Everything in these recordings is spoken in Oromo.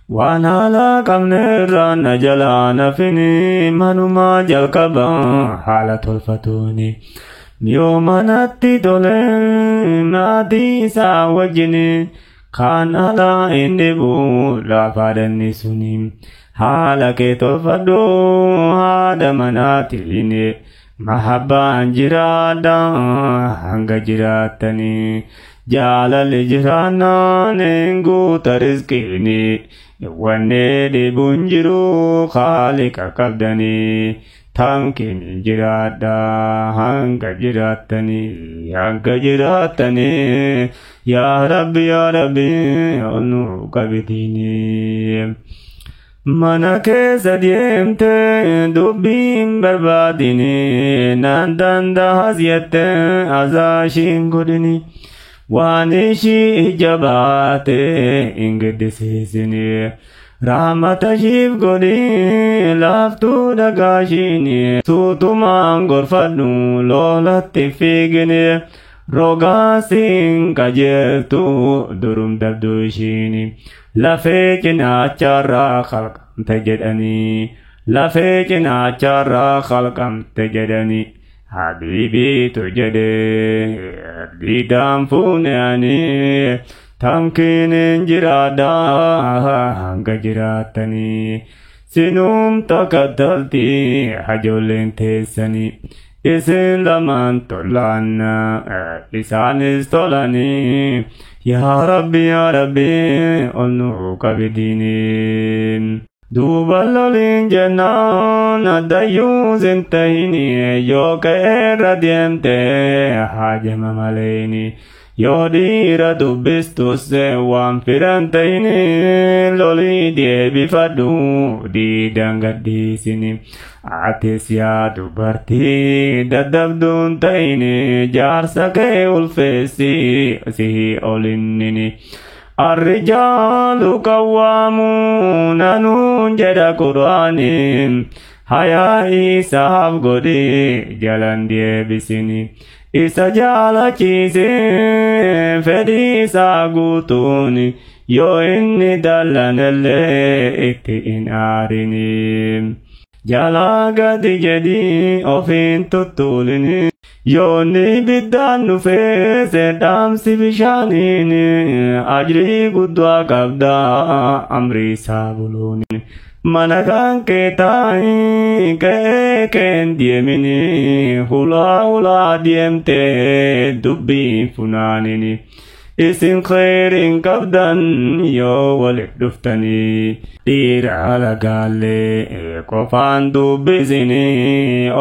وانا لا قمنر نجلا نفني منما جلقبا حالة الفتوني يوم نتي دولين نادي ساوجني كان لا اندبو لا فارني سنين حالك تلفدو هذا مناتيني محبا جرادا هنگ جراتني جالل جرانا ننگو ترزقيني واني دي بنجرو خالق قبدني تمكن جرادا هنگ جراتني يا ربي أنو قبديني mana keessa deemte dubbiin barbaadini naan danda'as jette azaashiin godhini waan ishii jabaate hin gaddisiisini rahmata ishiif godhi laaftuu dhagaashini tuutumaan gorfadhu lolatti fiigini rogaasiin qajeeltu durum dabduu ishiini lafee cinaacharraa khalqamte jedhani habiibiitu jedhe diidaan fuuneani tamkiinin jiraadhaa hanga jiraatanii sinuum takkattalti hajoolleen teessanii isin lamaan tolaanna isaanis tolanii يا ربي أنو قبديني دوبا لولين جنان دايوز انتهيني يو كير ديمتي حاجم مليني يو دير دبستوس وان فرنتيني لولي دي بفدو دي دنگديسيني عتس يا دبرتي ددبدون تيني جارسك الفسي سي أولنيني الرجال قوامون ننجد قرآن حياء صاحب قدي جلن دي بسني isa jaalachiise fedhii isaa guutuun yoo inni dallanellee itti hin aarini jalaa gadi jedhii ofiin tuttuulini yoo inni biddaan dhufee sedhaamsi bishaaniin ajrii guddaa qabdaa amrii isaa buluuni mana kan keetai keen diemini hula diemte dubbi funaanini isin khairin qabdan yoo waliif dhuftanii dhiira lagaalee qofaan dubbisini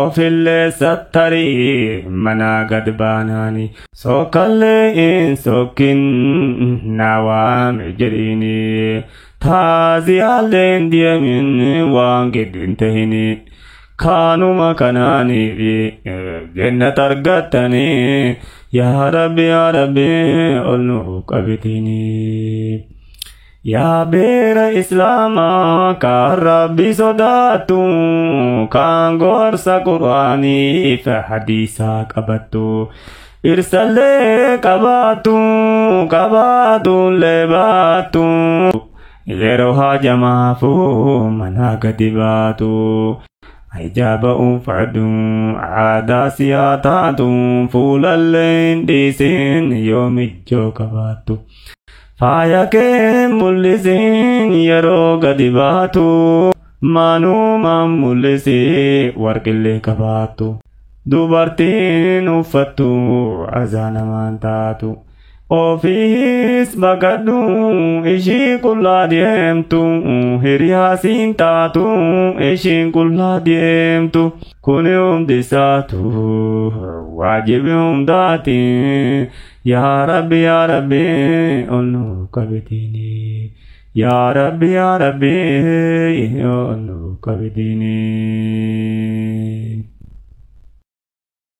ofillee sattarii mana gad baanaani sokkallee hin sokkin nawaame jedhini taaziyaaleen diyemin waan giddin tahini kaanuma kanaanii jannat argattanii yaa rabbi ol nu qabitini yaa beera islaamaa kan rabbi sodaattu kan gorsa quraaniif hadiisaa qabattu irsallee qabaatullee baattu yeroo hajamaafu mana gadi baatu hijaaba uffadhu aadaa siyaa taatu fuulalleen dhiisin yoomijjoo qabaattu faaya kee mul'isin yeroo gadi baatu maanumaan mul'isi warqillee qabaattu dubartiin uffattu azaanamaan taatu ofiis baqadhu ishii qullaa deemtu hiriyaasiin taatu ishiin qullaa deemtu kuni humdi isaatu waajibi humdaati yaa rabbi ol nu qabitini yaa rabbi ol nu qabitini